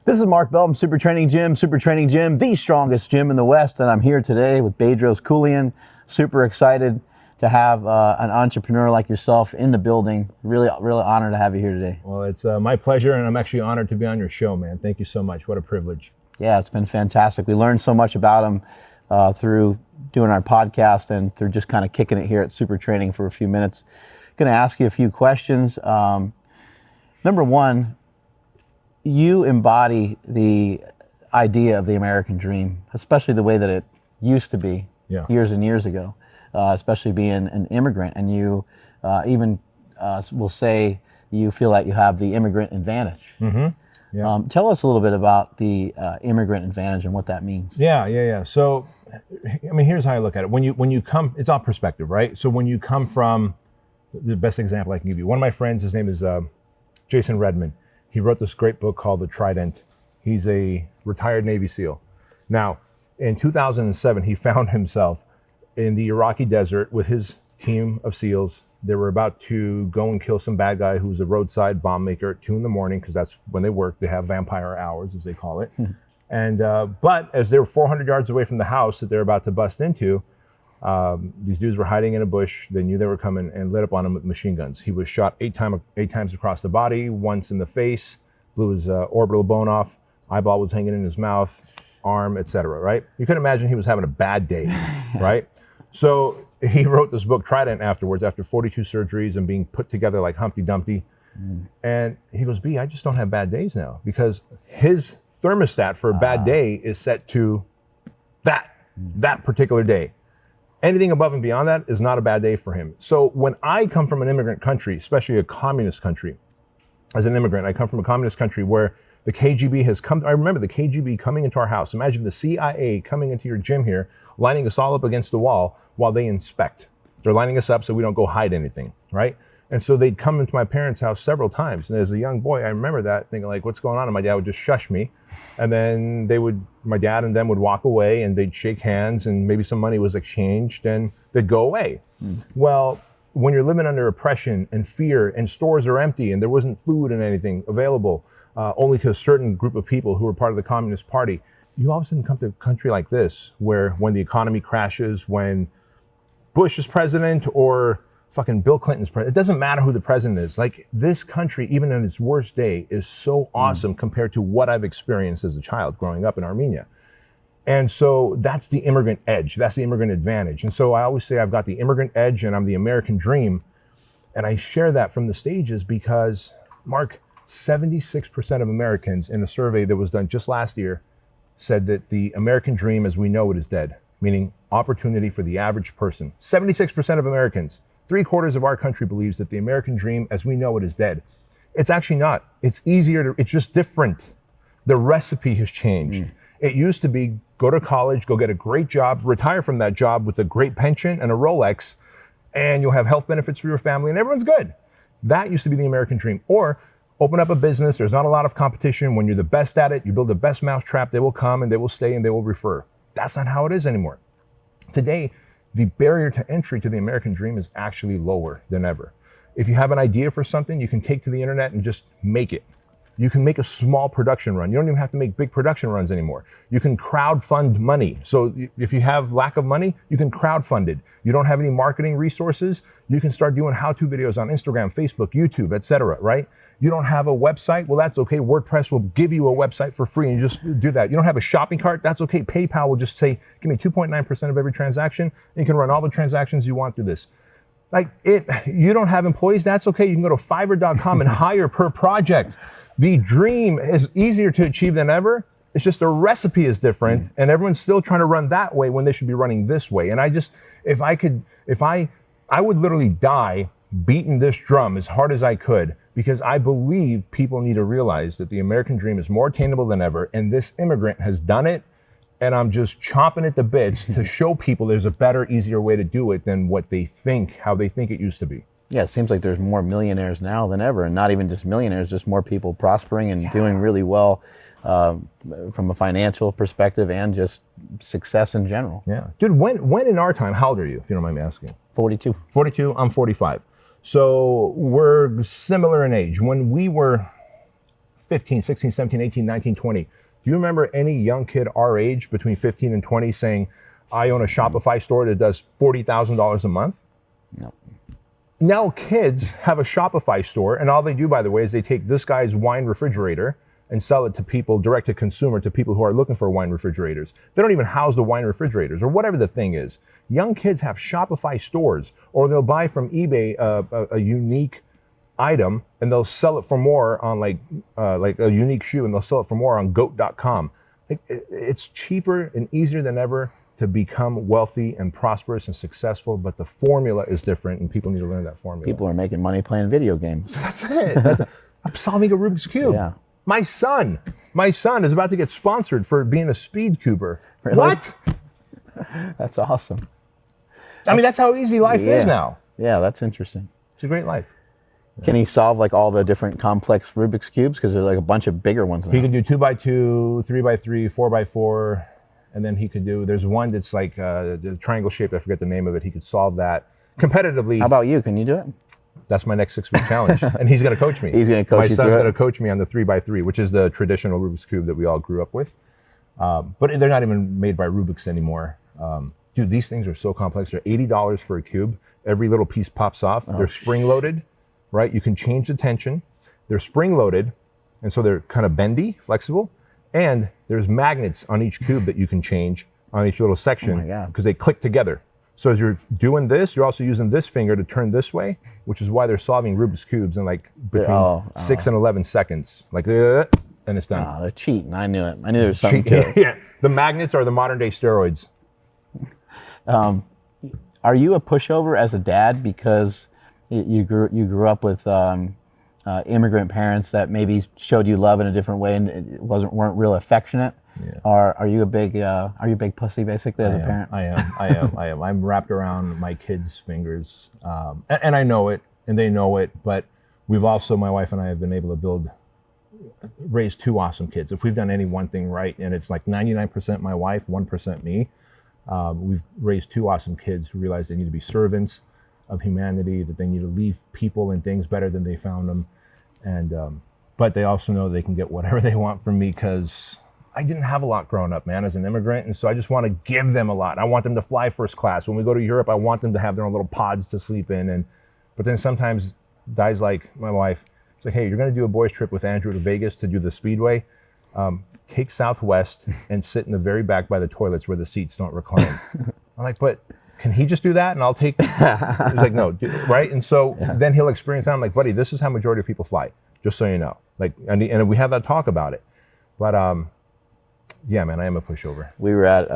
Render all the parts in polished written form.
This is Mark Bell from SuperTraining Gym, the strongest gym in the West, and I'm here today with Bedros Keuilian. Super excited to have an entrepreneur like yourself in the building. Really honored to have you here today. Well, it's my pleasure, and I'm actually honored to be on your show, man. Thank you so much. What a privilege. Yeah, it's been fantastic. We learned so much about him through doing our podcast and through just kind of kicking it here at SuperTraining for a few minutes. Going to ask you a few questions. Number one, you embody the idea of the American dream, especially the way that it used to be years and years ago, especially being an immigrant. And you even will say you feel like you have the immigrant advantage. Mm-hmm. Yeah. Tell us a little bit about the immigrant advantage and what that means. Yeah. So, I mean, here's how I look at it. When you come, it's all perspective, right? So when you come from, the best example I can give you, one of my friends, his name is Jason Redman. He wrote this great book called The Trident. He's a retired Navy SEAL. Now, in 2007, he found himself in the Iraqi desert with his team of SEALs. They were about to go and kill some bad guy who was a roadside bomb maker at 2 a.m, because that's when they work. They have vampire hours, as they call it. And but as they were 400 yards away from the house that they're about to bust into, these dudes were hiding in a bush. They knew they were coming and lit up on him with machine guns. He was shot eight times across the body, once in the face, blew his orbital bone off, eyeball was hanging in his mouth, arm, etc. Right? You can imagine he was having a bad day, right? So he wrote this book, Trident, afterwards, after 42 surgeries and being put together like Humpty Dumpty. And he goes, B, I just don't have bad days now, because his thermostat for a bad day is set to that particular day. Anything above and beyond that is not a bad day for him. So when I come from an immigrant country, especially a communist country, as an immigrant, I come from a communist country where the KGB has come. I remember the KGB coming into our house. Imagine the CIA coming into your gym here, lining us all up against the wall while they inspect. They're lining us up so we don't go hide anything, right? And so they'd come into my parents' house several times. And as a young boy, I remember that, thinking like, what's going on? And my dad would just shush me. And then my dad and them would walk away and they'd shake hands and maybe some money was exchanged and they'd go away. Well, when you're living under oppression and fear and stores are empty and there wasn't food and anything available, only to a certain group of people who were part of the Communist Party, you all of a sudden come to a country like this, where when the economy crashes, when Bush is president or fucking Bill Clinton's president, it doesn't matter who the president is. Like, this country, even in its worst day, is so awesome compared to what I've experienced as a child growing up in Armenia. And so that's the immigrant edge. That's the immigrant advantage. And so I always say I've got the immigrant edge and I'm the American dream. And I share that from the stages because, Mark, 76% of Americans in a survey that was done just last year said that the American dream as we know it is dead, meaning opportunity for the average person. 76% of Americans, 3/4 of our country believes that the American dream as we know it is dead. It's actually not. It's easier it's just different. The recipe has changed. It used to be go to college, go get a great job, retire from that job with a great pension and a Rolex, and you'll have health benefits for your family and everyone's good. That used to be the American dream. Or open up a business, there's not a lot of competition. When you're the best at it, you build the best mousetrap, they will come and they will stay and they will refer. That's not how it is anymore. Today, the barrier to entry to the American dream is actually lower than ever. If you have an idea for something, you can take to the internet and just make it. You can make a small production run. You don't even have to make big production runs anymore. You can crowdfund money. So if you have lack of money, you can crowdfund it. You don't have any marketing resources, you can start doing how-to videos on Instagram, Facebook, YouTube, etc., right? You don't have a website? Well, that's okay. WordPress will give you a website for free and you just do that. You don't have a shopping cart? That's okay. PayPal will just say, give me 2.9% of every transaction and you can run all the transactions you want through this. You don't have employees? That's okay. You can go to Fiverr.com and hire per project. The dream is easier to achieve than ever. It's just the recipe is different and everyone's still trying to run that way when they should be running this way. And I would literally die beating this drum as hard as I could, because I believe people need to realize that the American dream is more attainable than ever. And this immigrant has done it. And I'm just chomping at the bits to show people there's a better, easier way to do it than how they think it used to be. Yeah, it seems like there's more millionaires now than ever, and not even just millionaires, just more people prospering and doing really well from a financial perspective and just success in general. Yeah. Dude, when in our time, how old are you, if you don't mind me asking? 42. 42, I'm 45. So we're similar in age. When we were 15, 16, 17, 18, 19, 20. Do you remember any young kid our age between 15 and 20 saying, I own a Shopify store that does $40,000 a month? No. Now kids have a Shopify store, and all they do, by the way, is they take this guy's wine refrigerator and sell it to people, direct to consumer, to people who are looking for wine refrigerators. They don't even house the wine refrigerators or whatever the thing is. Young kids have Shopify stores, or they'll buy from eBay a unique item and they'll sell it for more on like a unique shoe, and they'll sell it for more on goat.com. It's cheaper and easier than ever to become wealthy and prosperous and successful, but the formula is different, and people need to learn that formula. People are making money playing video games. That's it. I'm solving a Rubik's Cube. Yeah. My son is about to get sponsored for being a speed cuber. Really? What? That's awesome. I mean, that's how easy life is now. Yeah, that's interesting. It's a great life. Can he solve like all the different complex Rubik's Cubes? Because there's like a bunch of bigger ones now. He can do 2x2, 3x3, 4x4, and then he could do, there's one that's like the triangle shaped, I forget the name of it. He could solve that competitively. How about you? Can you do it? That's my next 6-week challenge, and he's going to coach me. He's going to coach my you son's through going it? to coach me on the 3x3, which is the traditional Rubik's Cube that we all grew up with. But they're not even made by Rubik's anymore. Dude, these things are so complex. They're $80 for a cube. Every little piece pops off. They're spring-loaded, right? You can change the tension. They're spring-loaded, and so they're kind of bendy, flexible. And there's magnets on each cube that you can change on each little section because they click together. So as you're doing this, you're also using this finger to turn this way, which is why they're solving Rubik's Cubes in like between 6 and 11 seconds. Like, and it's done. Oh, they're cheating. I knew it. I knew there was something to it. Yeah, the magnets are the modern day steroids. Are you a pushover as a dad because you grew up with immigrant parents that maybe showed you love in a different way and it weren't real affectionate? Yeah. Or are you a big pussy basically as a parent? I am. I'm wrapped around my kids' fingers, and I know it, and they know it. But we've also, my wife and I have been able to raise 2 awesome kids. If we've done any one thing right, and it's like 99% my wife, 1% me, we've raised 2 awesome kids who realize they need to be servants of humanity, that they need to leave people and things better than they found them, and but they also know they can get whatever they want from me because I didn't have a lot growing up, man, as an immigrant, and so I just want to give them a lot. I want them to fly first class. When we go to Europe, I want them to have their own little pods to sleep in, but then sometimes guys like my wife, it's like, hey, you're going to do a boys trip with Andrew to Vegas to do the Speedway. Take Southwest and sit in the very back by the toilets where the seats don't recline. I'm like, but can he just do that? And I'll take, he's like, no, right? And so then he'll experience that. I'm like, buddy, this is how majority of people fly, just so you know. Like, and we have that talk about it. But yeah, man, I am a pushover. We were at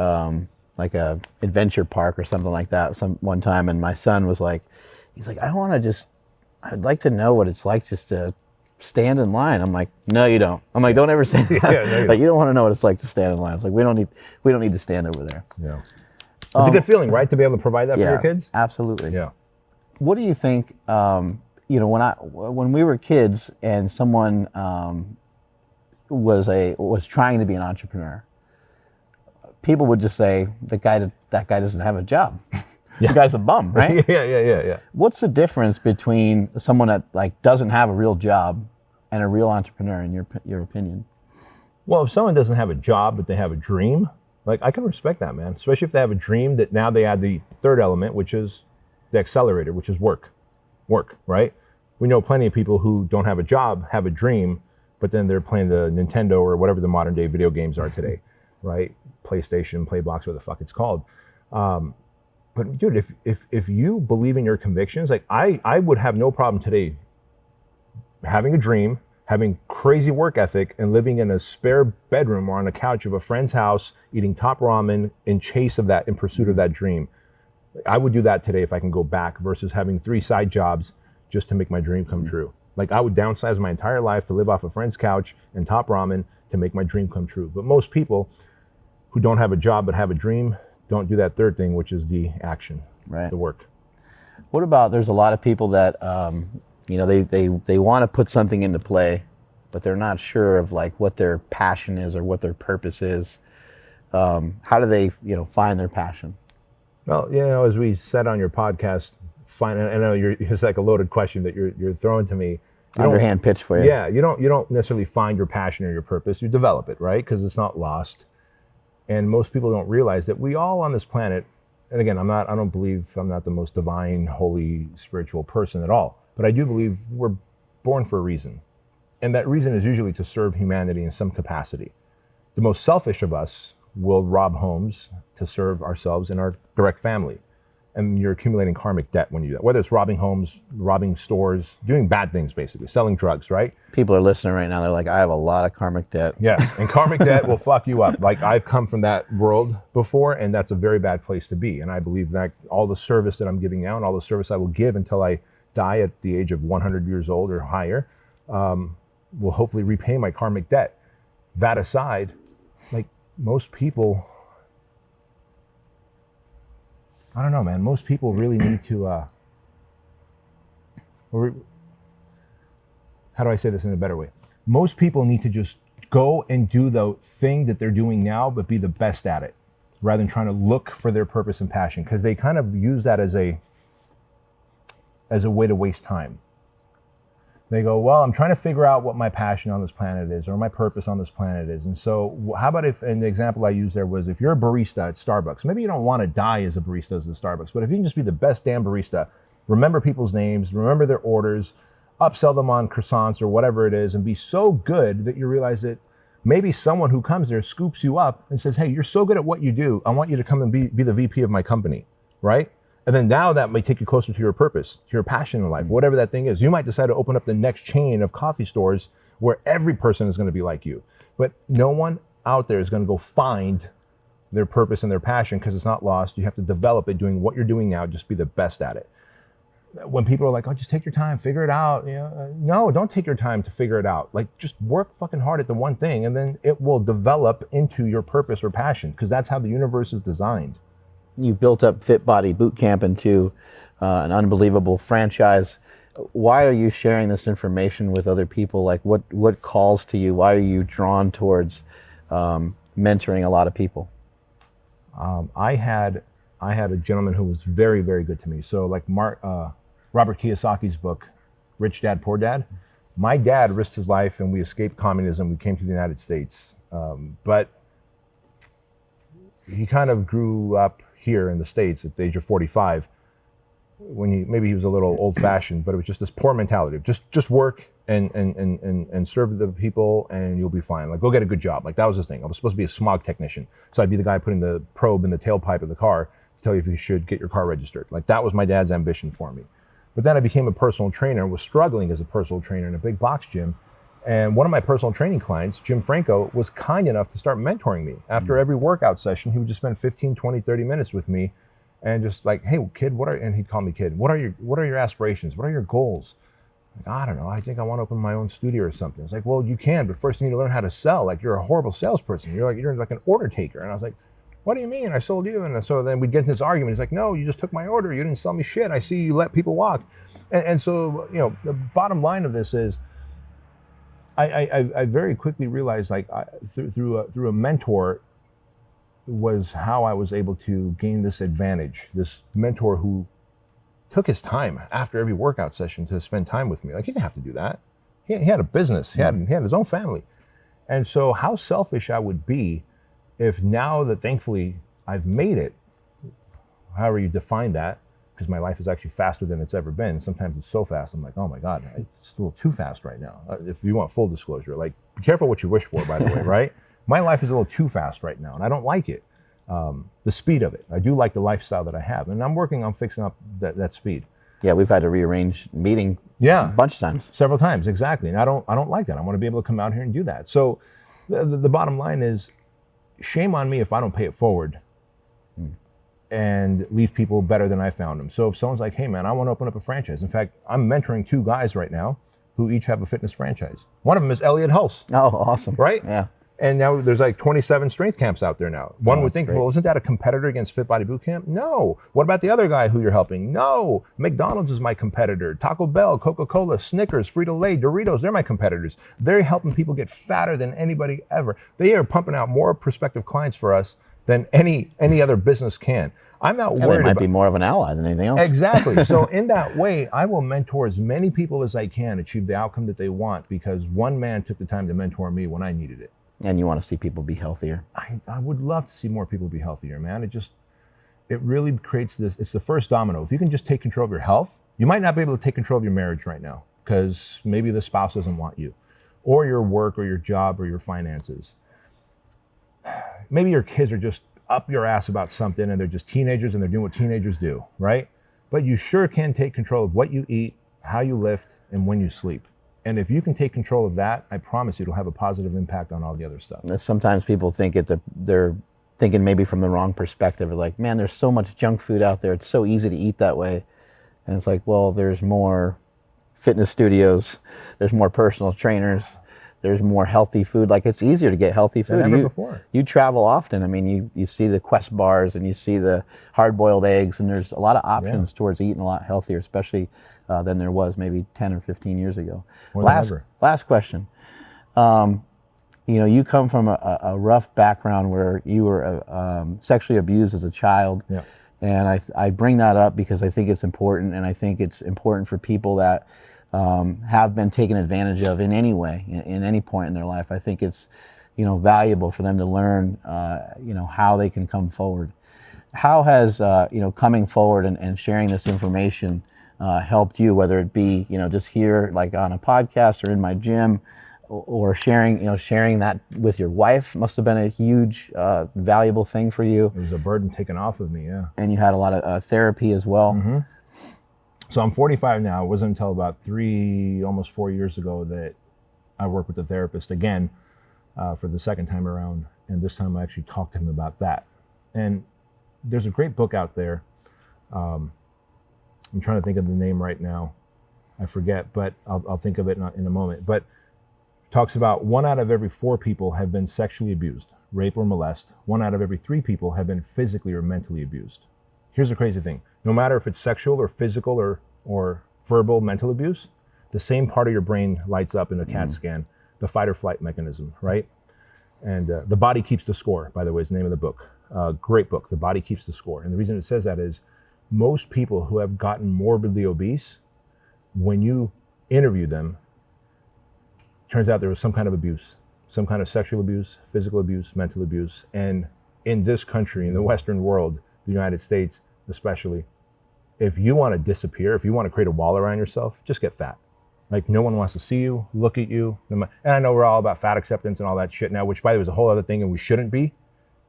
like a adventure park or something like that one time, and my son was like, he's like, I'd like to know what it's like just to stand in line. I'm like, no, you don't. I'm like, don't ever say that. Yeah, no, you don't want to know what it's like to stand in line. It's like, we don't need to stand over there. Yeah. It's a good feeling, right? To be able to provide that for your kids? Absolutely. Yeah. What do you think, when we were kids and someone was trying to be an entrepreneur, people would just say, that guy doesn't have a job. The guy's a bum, right? Yeah. What's the difference between someone that like doesn't have a real job and a real entrepreneur in your opinion? Well, if someone doesn't have a job but they have a dream, like I can respect that, man. Especially if they have a dream that now they add the third element, which is the accelerator, which is work, right? We know plenty of people who don't have a job, have a dream, but then they're playing the Nintendo or whatever the modern day video games are today, right? PlayStation, Playbox, whatever the fuck it's called. But dude, if you believe in your convictions, like I would have no problem today having a dream, having crazy work ethic, and living in a spare bedroom or on a couch of a friend's house, eating top ramen in pursuit of that dream. I would do that today if I can go back versus having 3 side jobs just to make my dream come true. Like I would downsize my entire life to live off a friend's couch and top ramen to make my dream come true. But most people who don't have a job but have a dream don't do that third thing, which is the action, right? The work. What about, there's a lot of people that, they want to put something into play, but they're not sure of like what their passion is or what their purpose is. How do they, find their passion? Well, as we said on your podcast, I know it's like a loaded question that you're throwing to me. underhand pitch for you. Yeah, you don't necessarily find your passion or your purpose. You develop it, right? Because it's not lost. And most people don't realize that we all on this planet, and again, I'm not the most divine, holy, spiritual person at all, but I do believe we're born for a reason. And that reason is usually to serve humanity in some capacity. The most selfish of us will rob homes to serve ourselves and our direct family. And you're accumulating karmic debt when you do that. Whether it's robbing homes, robbing stores, doing bad things, basically, selling drugs, right? People are listening right now. They're like, I have a lot of karmic debt. Yeah, and karmic debt will fuck you up. Like, I've come from that world before, and that's a very bad place to be. And I believe that all the service that I'm giving now and all the service I will give until I die at the age of 100 years old or higher will hopefully repay my karmic debt. That aside, like, most people, I don't know, man. Most people really need to, how do I say this in a better way? Most people need to just go and do the thing that they're doing now, but be the best at it, rather than trying to look for their purpose and passion, because they kind of use that as a way to waste time. They go, well, I'm trying to figure out what my passion on this planet is, or my purpose on this planet is. And so how about if, and the example I used there was, if you're a barista at Starbucks, maybe you don't want to die as a barista at Starbucks, but if you can just be the best damn barista, remember people's names, remember their orders, upsell them on croissants or whatever it is, and be so good that you realize that maybe someone who comes there scoops you up and says, hey, you're so good at what you do, I want you to come and be the VP of my company, right? And then now that may take you closer to your purpose, to your passion in life, whatever that thing is. You might decide to open up the next chain of coffee stores where every person is going to be like you. But no one out there is going to go find their purpose and their passion, because it's not lost. You have to develop it doing what you're doing now. Just be the best at it. When people are like, oh, just take your time, figure it out. No, don't take your time to figure it out. Like, just work fucking hard at the one thing, and then it will develop into your purpose or passion, because that's how the universe is designed. You built up Fit Body Boot Camp into an unbelievable franchise. Why are you sharing this information with other people? Like, what calls to you? Why are you drawn towards mentoring a lot of people? I had a gentleman who was very, very good to me. So like Robert Kiyosaki's book, Rich Dad, Poor Dad. My dad risked his life and we escaped communism. We came to the United States. But he kind of grew up here in the States at the age of 45, when maybe he was a little old fashioned, but it was just this poor mentality of just work and serve the people and you'll be fine. Like, go get a good job. Like, that was his thing. I was supposed to be a smog technician. So I'd be the guy putting the probe in the tailpipe of the car to tell you if you should get your car registered. Like, that was my dad's ambition for me. But then I became a personal trainer, was struggling as a personal trainer in a big box gym. And one of my personal training clients, Jim Franco, was kind enough to start mentoring me. After every workout session, he would just spend 15, 20, 30 minutes with me and just like, hey, kid, and he'd call me kid, what are your aspirations? What are your goals? Like, I don't know. I think I want to open my own studio or something. It's like, well, you can, but first you need to learn how to sell. Like, you're a horrible salesperson. You're like an order taker. And I was like, what do you mean? I sold you. And so then we'd get into this argument. He's like, no, you just took my order. You didn't sell me shit. I see you let people walk. And so, the bottom line of this is, I very quickly realized, like, through a mentor was how I was able to gain this advantage. This mentor who took his time after every workout session to spend time with me. Like, he didn't have to do that. He had a business. He had his own family. And so how selfish I would be if, now that thankfully I've made it, however you define that, because my life is actually faster than it's ever been. Sometimes it's so fast, I'm like, oh my God, it's a little too fast right now. If you want full disclosure, like, be careful what you wish for, by the way, right? My life is a little too fast right now, and I don't like it. The speed of it. I do like the lifestyle that I have, and I'm working on fixing up that speed. Yeah, we've had to rearrange meeting a bunch of times. Several times, exactly. And I don't like that. I want to be able to come out here and do that. So the bottom line is, shame on me if I don't pay it forward and leave people better than I found them. So if someone's like, hey man, I want to open up a franchise. In fact, I'm mentoring 2 guys right now who each have a fitness franchise. One of them is Elliot Hulse. Oh, awesome. Right? Yeah. And now there's like 27 strength camps out there now. One would think, great. well, isn't that a competitor against Fit Body Boot Camp? No. What about the other guy who you're helping? No. McDonald's is my competitor. Taco Bell, Coca-Cola, Snickers, Frito-Lay, Doritos, they're my competitors. They're helping people get fatter than anybody ever. They are pumping out more prospective clients for us than any other business can. I'm not Yeah, worried they might about be more of an ally than anything else. Exactly. So in that way, I will mentor as many people as I can achieve the outcome that they want, because one man took the time to mentor me when I needed it. And you want to see people be healthier. I would love to see more people be healthier, man. It really creates this, it's the first domino. If you can just take control of your health, you might not be able to take control of your marriage right now because maybe the spouse doesn't want you, or your work or your job or your finances. Maybe your kids are just up your ass about something and they're just teenagers and they're doing what teenagers do, right? But you sure can take control of what you eat, how you lift, and when you sleep. And if you can take control of that, I promise you it'll have a positive impact on all the other stuff. Sometimes people think they're thinking maybe from the wrong perspective. They're like, man, there's so much junk food out there. It's so easy to eat that way. And it's like, well, there's more fitness studios. There's more personal trainers. There's more healthy food. Like, it's easier to get healthy food. Than ever before. You travel often. I mean, you see the Quest bars and you see the hard-boiled eggs, and there's a lot of options towards eating a lot healthier, especially than there was maybe 10 or 15 years ago. Last question. You come from a rough background where you were sexually abused as a child. Yeah. And I bring that up because I think it's important, and I think it's important for people that have been taken advantage of in any way, in any point in their life. I think it's, valuable for them to learn, how they can come forward. How has, coming forward and sharing this information helped you, whether it be, just here, like on a podcast or in my gym, or sharing that with your wife must have been a huge, valuable thing for you. It was a burden taken off of me, yeah. And you had a lot of therapy as well. Mm-hmm. So I'm 45 now. It wasn't until about almost 4 years ago that I worked with a therapist again for the second time around. And this time I actually talked to him about that. And there's a great book out there. I'm trying to think of the name right now. I forget, but I'll think of it in a moment. But talks about 1 out of every 4 people have been sexually abused, rape or molest. 1 out of every 3 people have been physically or mentally abused. Here's the crazy thing. No matter if it's sexual or physical or verbal mental abuse, the same part of your brain lights up in a CAT scan, the fight or flight mechanism, right? And The Body Keeps the Score, by the way, is the name of the book. Great book, The Body Keeps the Score. And the reason it says that is most people who have gotten morbidly obese, when you interview them, turns out there was some kind of abuse, some kind of sexual abuse, physical abuse, mental abuse. And in this country, in the Western world, the United States especially, if you want to disappear, if you want to create a wall around yourself, just get fat. Like, no one wants to see you, look at you. And I know we're all about fat acceptance and all that shit now, which by the way is a whole other thing and we shouldn't be.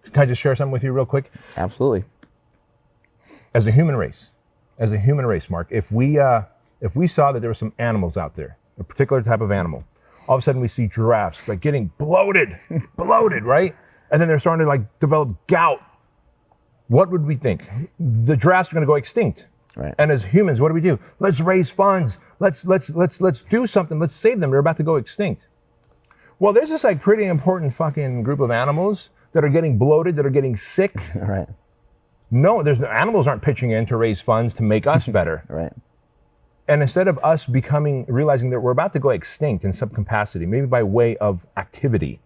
Can I just share something with you real quick? Absolutely. As a human race, Mark, if we saw that there were some animals out there, a particular type of animal, all of a sudden we see giraffes like getting bloated, right? And then they're starting to like develop gout. What would we think? The giraffes are going to go extinct. Right. And as humans, what do? Let's raise funds. Let's do something. Let's save them. They're about to go extinct. Well, there's this like pretty important fucking group of animals that are getting bloated, that are getting sick. Right. No, animals aren't pitching in to raise funds to make us better. Right. And instead of us realizing that we're about to go extinct in some capacity, maybe by way of activity,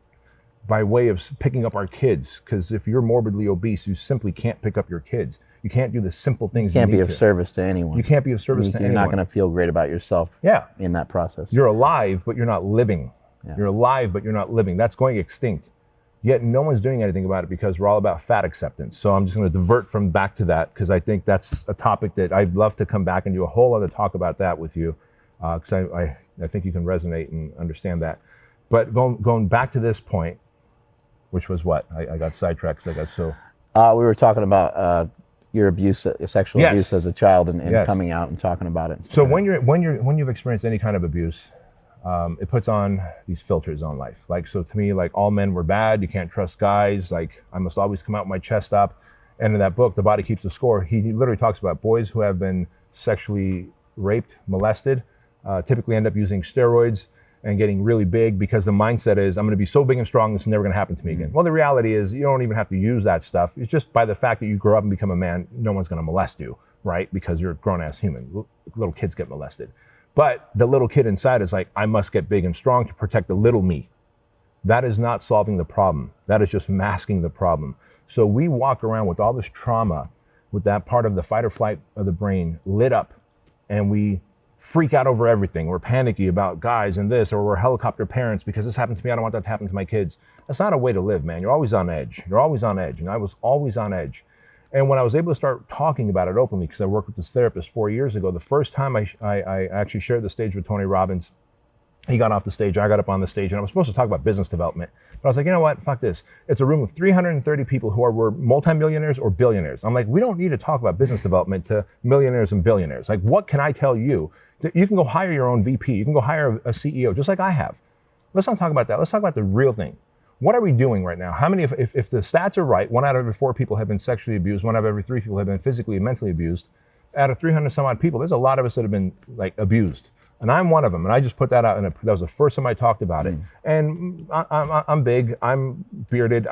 by way of picking up our kids, because if you're morbidly obese, you simply can't pick up your kids. You can't do the simple things you can't be of service to anyone. You can't be of service to anyone. You're not going to feel great about yourself in that process. You're alive, but you're not living. Yeah. You're alive, but you're not living. That's going extinct. Yet no one's doing anything about it because we're all about fat acceptance. So I'm just going to divert back to that because I think that's a topic that I'd love to come back and do a whole other talk about that with you because I think you can resonate and understand that. But going back to this point, which was what? I got sidetracked because I got so... we were talking about your abuse, sexual abuse as a child and coming out and talking about it. So when you've experienced any kind of abuse, it puts on these filters on life. Like, so to me, like all men were bad. You can't trust guys. Like I must always come out with my chest up. And in that book, The Body Keeps the Score, he literally talks about boys who have been sexually raped, molested, typically end up using steroids and getting really big because the mindset is, I'm going to be so big and strong, this is never going to happen to me again. Well, the reality is you don't even have to use that stuff. It's just by the fact that you grow up and become a man, no one's going to molest you, right? Because you're a grown-ass human. Little kids get molested. But the little kid inside is like, I must get big and strong to protect the little me. That is not solving the problem. That is just masking the problem. So we walk around with all this trauma, with that part of the fight or flight of the brain lit up, and we freak out over everything. We're panicky about guys and this, or we're helicopter parents because this happened to me, I don't want that to happen to my kids. That's not a way to live, man. You're always on edge. You're always on edge. And I was always on edge. And when I was able to start talking about it openly, because I worked with this therapist 4 years ago, the first time I actually shared the stage with Tony Robbins, he got off the stage, I got up on the stage, and I was supposed to talk about business development. But I was like, you know what, fuck this. It's a room of 330 people who were multimillionaires or billionaires. I'm like, we don't need to talk about business development to millionaires and billionaires. Like, what can I tell you? You can go hire your own VP. You can go hire a CEO, just like I have. Let's not talk about that. Let's talk about the real thing. What are we doing right now? How many, if the stats are right, 1 out of every 4 people have been sexually abused, 1 out of every 3 people have been physically and mentally abused. Out of 300 some odd people, there's a lot of us that have been like abused. And I'm one of them, and I just put that out, and that was the first time I talked about it. And I'm big, I'm bearded,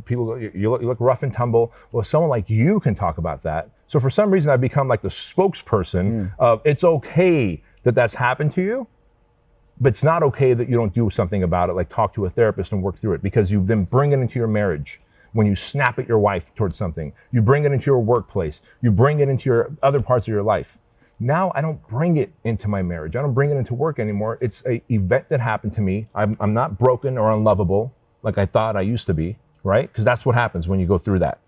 people go, you look rough and tumble. Well, someone like you can talk about that. So for some reason, I've become like the spokesperson of it's okay that that's happened to you, but it's not okay that you don't do something about it, like talk to a therapist and work through it, because you then bring it into your marriage. When you snap at your wife towards something, you bring it into your workplace, you bring it into your other parts of your life. Now I don't bring it into my marriage. I don't bring it into work anymore. It's an event that happened to me. I'm not broken or unlovable like I thought I used to be, right? Because that's what happens when you go through that.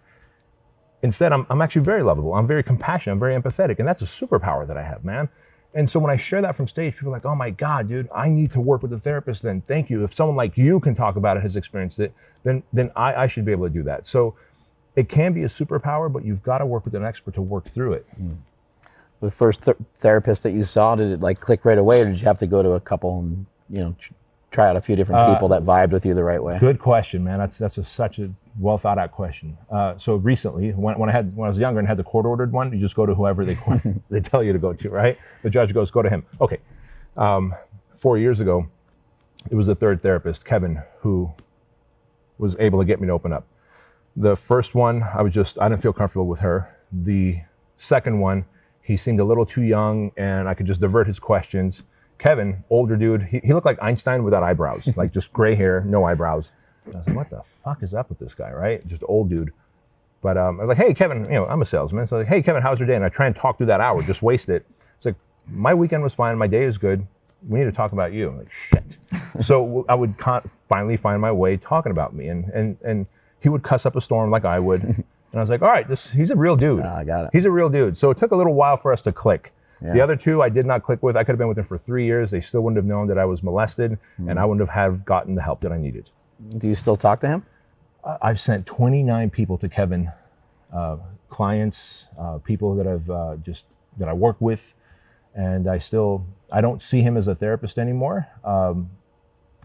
Instead, I'm actually very lovable. I'm very compassionate. I'm very empathetic. And that's a superpower that I have, man. And so when I share that from stage, people are like, oh my God, dude, I need to work with a therapist then. Thank you. If someone like you can talk about it, has experienced it, then I should be able to do that. So it can be a superpower, but you've got to work with an expert to work through it. The first therapist that you saw, did it like click right away, or did you have to go to a couple and try out a few different people that vibed with you the right way? Good question, man. That's such a well thought out question. So recently, when I was younger and had the court ordered one, you just go to whoever they tell you to go to, right? The judge goes, go to him. Okay. 4 years ago, it was the third therapist, Kevin, who was able to get me to open up. The first one, I didn't feel comfortable with her. The second one, he seemed a little too young, and I could just divert his questions. Kevin, older dude, he looked like Einstein without eyebrows, like just gray hair, no eyebrows. And I was like, what the fuck is up with this guy, right? Just old dude. But I was like, hey, Kevin, I'm a salesman. So I was like, hey, Kevin, how's your day? And I try and talk through that hour, just waste it. It's like, my weekend was fine, my day is good. We need to talk about you. I'm like, shit. So I would finally find my way talking about me. And he would cuss up a storm like I would. And I was like, all right, he's a real dude. I got it. He's a real dude. So it took a little while for us to click. Yeah. The other two I did not click with. I could have been with them for 3 years. They still wouldn't have known that I was molested, and I wouldn't have gotten the help that I needed. Do you still talk to him? I've sent 29 people to Kevin, clients, people that that I work with, and I don't see him as a therapist anymore.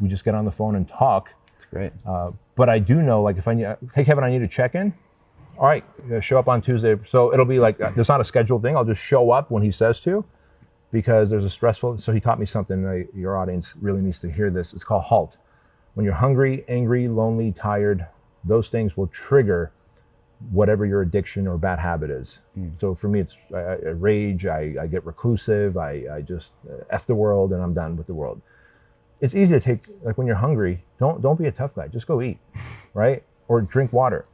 We just get on the phone and talk. That's great. But I do know, like, if hey, Kevin, I need to check in. All right, show up on Tuesday. So it'll be like, there's not a scheduled thing. I'll just show up when he says to, because there's so he taught me something. Your audience really needs to hear this. It's called HALT. When you're hungry, angry, lonely, tired, those things will trigger whatever your addiction or bad habit is. So for me, it's I rage, I get reclusive, I just F the world, and I'm done with the world. It's easy to take, like when you're hungry, don't be a tough guy. Just go eat, right? Or drink water.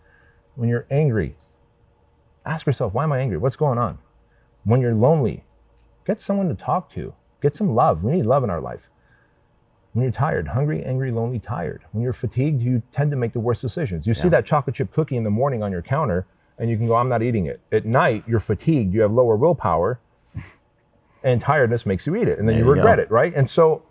When you're angry, ask yourself, why am I angry? What's going on? When you're lonely, get someone to talk to. Get some love. We need love in our life. When you're tired, hungry, angry, lonely, tired. When you're fatigued, you tend to make the worst decisions. You see that chocolate chip cookie in the morning on your counter, and you can go, I'm not eating it. At night, you're fatigued, you have lower willpower, and tiredness makes you eat it, and then you regret it, right? And so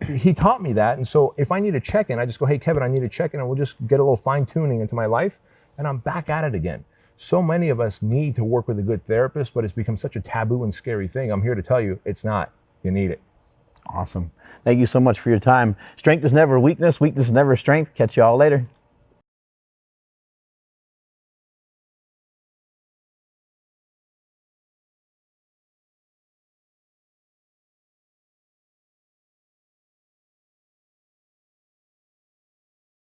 he taught me that, and so if I need a check-in, I just go, hey, Kevin, I need a check-in, and we'll just get a little fine-tuning into my life, and I'm back at it again. So many of us need to work with a good therapist, but it's become such a taboo and scary thing. I'm here to tell you, it's not. You need it. Awesome. Thank you so much for your time. Strength is never weakness. Weakness is never strength. Catch you all later.